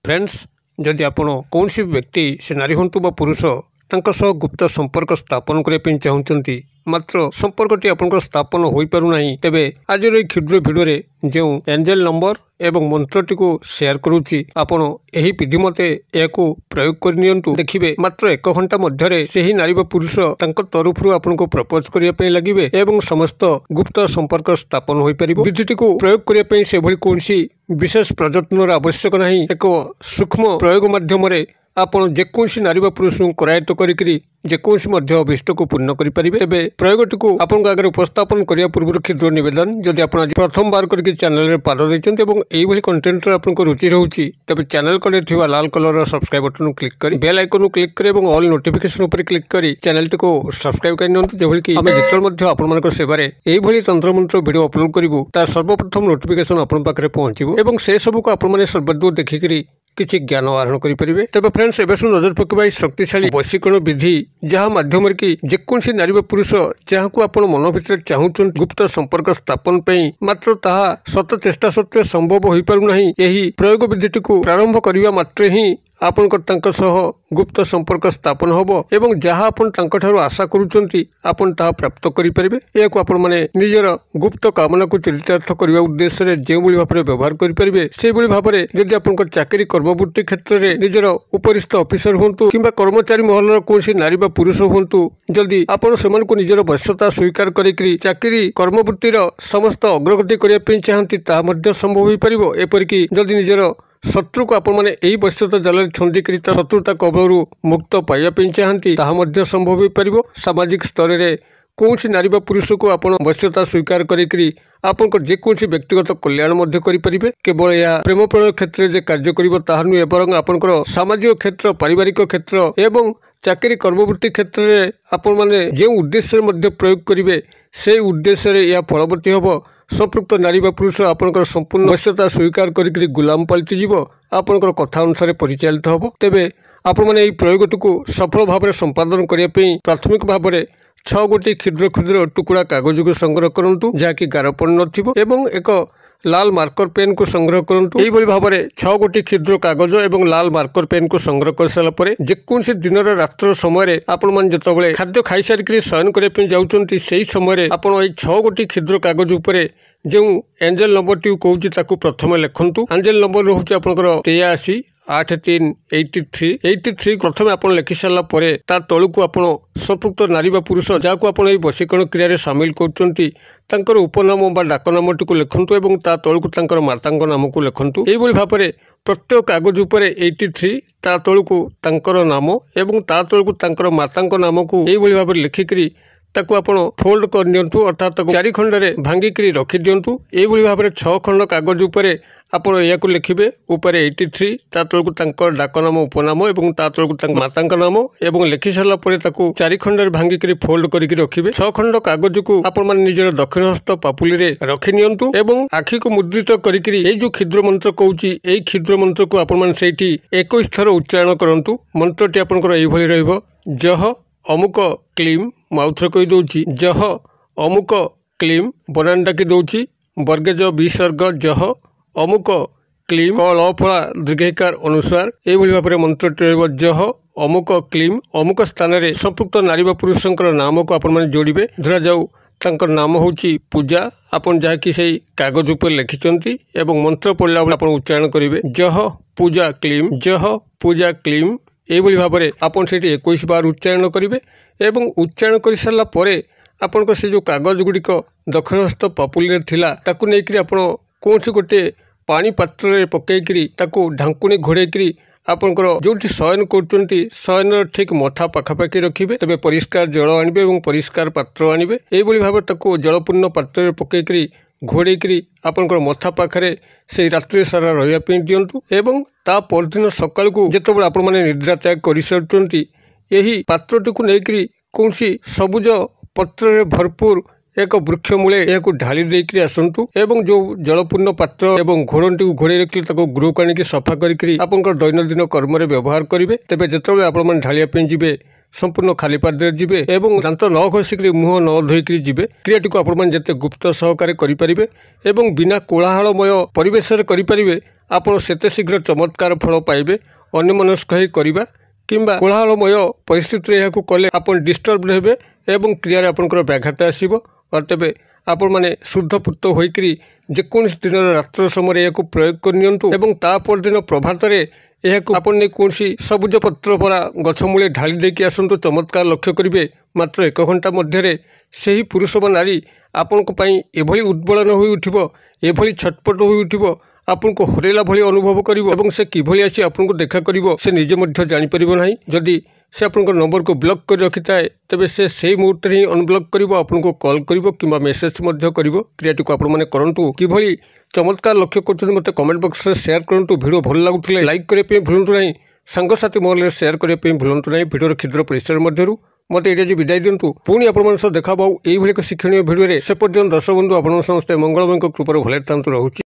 Friends जदि आपण कौन व्यक्ति से नारी हूँ बा पुरुष गुप्त संपर्क स्थापन करने चाहते मात्र संपर्कटी आपंकर स्थापन हो पारना तेबे आज क्षुद्र भिडियो जो एंजेल नंबर एवं मंत्रटी को शेयर करुच्ची आपण यही विधि मते या प्रयोग करनी देखिए मात्र 1 घंटा मध्य से ही नारी पुरुष तरफ आपको प्रपोज करने लगे एवं समस्त गुप्त संपर्क स्थापन हो पार विधिटी को प्रयोग करने से कौन विशेष प्रयत्न आवश्यक नहीं एक सूक्ष्म प्रयोग माध्यम आपण जेकोसी नारी पुरुष को करायत्त करी जेकोसी अभिष्ट को पूर्ण करेंगे प्रयोगटी को आपन आगे उपस्थापन करने पूर्व क्षुद्र निवेदन जदि आप प्रथम बार करके चैनल पाद देते कंटेंट आपको रुचि रोचे तेज चैनल कड़े थी लाल कलर सब्सक्राइब बटन क्लिक कर बेल आइकन क्लिक कर ऑल नोटिफिकेशन पर क्लिक कर चैनल टी को सब्सक्राइब कर आम जिते आपण सेवार यही तंत्र मंत्र वीडियो अपलोड करूँ तार सर्वप्रथम नोटिफिकेशन आपन पाखे पहुंचो से सबको आपण सर्वदूर देखिक किसी ज्ञान आहरण करेंगे तेज फ्रेंड्स एवं नजर पकड़ शक्तिशाली वशीकरण विधि जहाँ माध्यम कि जेकोसी नारी पुरुष जहाँ को आप मन भर चाहूँ गुप्त संपर्क स्थापन मात्र ताहा सत चेष्टा सत्वे संभव हो पारना यही प्रयोग विधिटी को प्रारंभ करने मात्र ही आपंकर गुप्त संपर्क स्थापन होब एवं जहाँ आपन आशा करुँच प्राप्त करेंगे या निजर गुप्त कामना को चरितार्थ करने उद्देश्य जो भाव में व्यवहार करेंगे से भाव में जदि आप चाकरी कर्मवृत्ति क्षेत्र में निजर उपरिस्थ ऑफिसर हूँ कि कर्मचारी महल कौन नारी पुरुष हूँ जदि आपण से निजर वश्यता स्वीकार करी चाकरी कर्मवृत्तिर समस्त अग्रगति करने चाहती ताहा संभव हो पार एपरिक जदि निजर शत्रु को आपण मैंने यही वश्यता जाल छंदी कर शत्रुता कबलू मुक्त पाइबा चाहती ताहा संभव हो पार सामाजिक स्तर में कौन नारी पुरुष को आप वश्यता स्वीकार करी आपंकर जेकोसी व्यक्तिगत कल्याण करेंगे केवल यह प्रेम प्रणय क्षेत्र में कार्य कर आपंकर सामाजिक क्षेत्र पारिवारिक क्षेत्र एवं चाकरी कर्मवृत्ति क्षेत्र में आपण मैंने जो उद्देश्य प्रयोग करेंगे से उद्देश्य यह फलवती हम संपृक्त नारी पुरुष आपंकर संपूर्ण वश्यता स्वीकार करी गुलाम पलटिज आपंकर कथा अनुसार परिचालित हम तेबे आपण मैंने प्रयोगटी को सफल भाव में संपादन करने प्राथमिक भाव में 6 गोटी क्षुद्र क्षुद्र टुकड़ा कागज को संग्रह करूँ जहाँकि गारपण न एक लाल मार्कर पेन को संग्रह करूँ यही भाव में 6 गोटी क्षुद्र कागज एवं लाल मार्कर पेन को संग्रह कर सारापर जेकोसी दिन रात्र समय आपण जो खाद्य खाई सारिक शयन करने जाऊँच से समय आप 6 गोटी क्षुद्र कागज उपर जो एंजेल नंबर टी कहूँ प्रथम लिखु एंजेल नंबर रोचे आपंकर 83 83 प्रथम आप लिखि सारापर ता तलू को आप संपृक्त नारी पुरुष जहाँ को आप वशीकरण क्रिया सामिल कर उपनाम बा डाकनाम टी लिखु और ता तलू को माता नाम को लिखु यही भाव में प्रत्येक कागज उपर 83 ता तलू को नाम और ता तलू को माता नाम को यही भाव में लिखिकी ताकू आपण फोल्ड करनी अर्थात 4 खंडे भांगिक रखी दिंतु यही भाव में 6 खंड कागज उपर आपण या लिखिबे ऊपर 83 ता तलू को डाकनाम उपनाम और ता तलू को माता नाम और लिखि सारा पर 4 खंडे भांगिक फोल्ड करके रखिबे 6 खंड कागज को आपण माने निजर दक्षिण हस्त पापुली रे रखि नियंतु एवं आखि को मुद्रित करिकरी ए जो क्षुद्र मंत्र कहूची ए क्षुद्र मंत्र को आपण माने सेठी 21 थर उच्चारण करंतु मंत्रटी आपनकर एई भली रहइबो जह अमुक क्लीम माउथर कहि दोची जह अमुक क्लीम बनान डाकी दोची वर्गज विसर्ग जह अमुक क्लीम कलफला दीर्घकार अनुसार यही भाव में मंत्रटी रह जह अमुक क्लीम अमुक स्थान में संपृक्त नारी पुरुष नाम को आपण जोड़े धरा जाऊ तांकर नाम होची पूजा आपन जहाँकि से कागज उपर लिखिंट एवं मंत्र पढ़ला बेले आप उच्चारण करेंगे जह पूजा क्लीम यही भाव में आपन से 21 बार उच्चारण करेंगे एवं उच्चारण कर सारापर आपण से जो कागज गुड़िक दक्षिणस्थ पापुली थिला ताकू नहीं आप कौन गोटे पानी पात्र पकईकरी ढांकुणी घोड़े आपंकर जो शयन कर शयन ठीक मथा पाखापाखि रखिए तेज परिष्कार जल आनबे और परिष्कार पात्र आनबे यही भाव में जलपूर्ण पात्र पकईकरी घोड़े आपंकर मथा पाखे से रात्रि सारा रही दिंतु एवं ता परदिन सकाल को जिते आप निद्रा त्याग कर सारी यही पात्रटी को लेकर कौन सबुज पत्र भरपूर एक वृक्ष मूले यह ढाली देकर आसतु एवं जो जलपूर्ण पात्र एवं घोड़टी को घोड़े रखिले गृह को आनिक सफा करी आपंकर दैनंदिन कर्म व्यवहार करेंगे तेज जो आप ढालिया जी संपूर्ण खाली पादे जी एवं दांत न घषिक मुह न धोईक जी क्रियाटी को आपते गुप्त सहकार करेंगे एवं बिना कोलाहलमय परिवेश करेंगे ଆପଣ ସେତେ ଶୀଘ୍ର ଚମତ୍କାର ଫଳ ପାଇବେ। ଅନ୍ୟମନସ୍କ ହୋଇ କରିବା କିମ୍ବା କୋଳାହଳମୟ ପରିସ୍ଥିତିରେ ଏହାକୁ କଲେ ଆପଣ ଡିଷ୍ଟର୍ବ ହେବେ ଏବଂ କ୍ରିୟାରେ ଆପଣଙ୍କର ବ୍ୟାଘାତ ଆସିବ। ତେବେ ଆପଣମାନେ ଶୁଦ୍ଧପୂତ ହୋଇକରି ଯେକୌଣସି ଦିନର ରାତ୍ର ସମୟରେ ଏହାକୁ ପ୍ରୟୋଗ କରିନିଅନ୍ତୁ ଏବଂ ତା ପରଦିନ ପ୍ରଭାତରେ ଏହାକୁ ଆପଣ ନେଇ କୌଣସି ସବୁଜ ପତ୍ର ଭରା ଗଛ ମୂଳେ ଢାଳି ଦେଇକି ଆସନ୍ତୁ। ଚମତ୍କାର ଲକ୍ଷ୍ୟ କରିବେ। ମାତ୍ର 1 ଘଣ୍ଟା ମଧ୍ୟରେ ସେହି ପୁରୁଷ ବା ନାରୀ ଆପଣଙ୍କ ପାଇଁ ଏଭଳି ଉଦ୍ବଳନ ହୋଇ ଉଠିବ, ଏଭଳି ଛଟପଟ ହୋଇ ଉଠିବ, ଆପଣଙ୍କୁ ହରେଇଲା ଭଳି ଅନୁଭବ କରିବ ଏବଂ ସେ କିଭଳି ଆସି ଆପଣଙ୍କୁ ଦେଖା କରିବ ସେ ନିଜେ ମଧ୍ୟ ଜାଣିପାରିବ ନାହିଁ। ଯଦି ସେ ଆପଣଙ୍କ ନମ୍ବରକୁ ବ୍ଲକ୍ କରି ରଖିଥାଏ ତେବେ ସେ ସେହି ମୁହୂର୍ତ୍ତରେ ହିଁ ଅନବ୍ଲକ୍ କରିବ, ଆପଣଙ୍କୁ କଲ୍ କରିବ କିମ୍ବା ମେସେଜ୍ ମଧ୍ୟ କରିବ। କ୍ରିୟାଟିକୁ ଆପଣମାନେ କରନ୍ତୁ। କିଭଳି ଚମତ୍କାର ଲକ୍ଷ୍ୟ କରୁଛନ୍ତି ମୋତେ କମେଣ୍ଟ ବକ୍ସରେ ସେୟାର କରନ୍ତୁ। ଭିଡ଼ିଓ ଭଲ ଲାଗୁଥିଲେ ଲାଇକ୍ କରିବା ପାଇଁ ଭୁଲନ୍ତୁ ନାହିଁ, ସାଙ୍ଗସାଥି ମହଲରେ ସେୟାର କରିବା ପାଇଁ ଭୁଲନ୍ତୁ ନାହିଁ। ଭିଡ଼ିଓର କ୍ଷୁଦ୍ର ପରିସର ମଧ୍ୟରୁ ମୋତେ ଏଇଟା ଯେ ବିଦାୟ ଦିଅନ୍ତୁ। ପୁଣି ଆପଣମାନଙ୍କ ସହ ଦେଖା ହେବା ଏଇଭଳି ଏକ ଶିକ୍ଷଣୀୟ ଭିଡ଼ିଓରେ। ସେ ପର୍ଯ୍ୟନ୍ତ ଦର୍ଶକ ବନ୍ଧୁ ଆପଣଙ୍କ ସମସ୍ତେ ମଙ୍ଗଳମୟଙ୍କ କୃପାରୁ ଭଲରେ ଥାନ୍ତୁ। ରହୁଛି।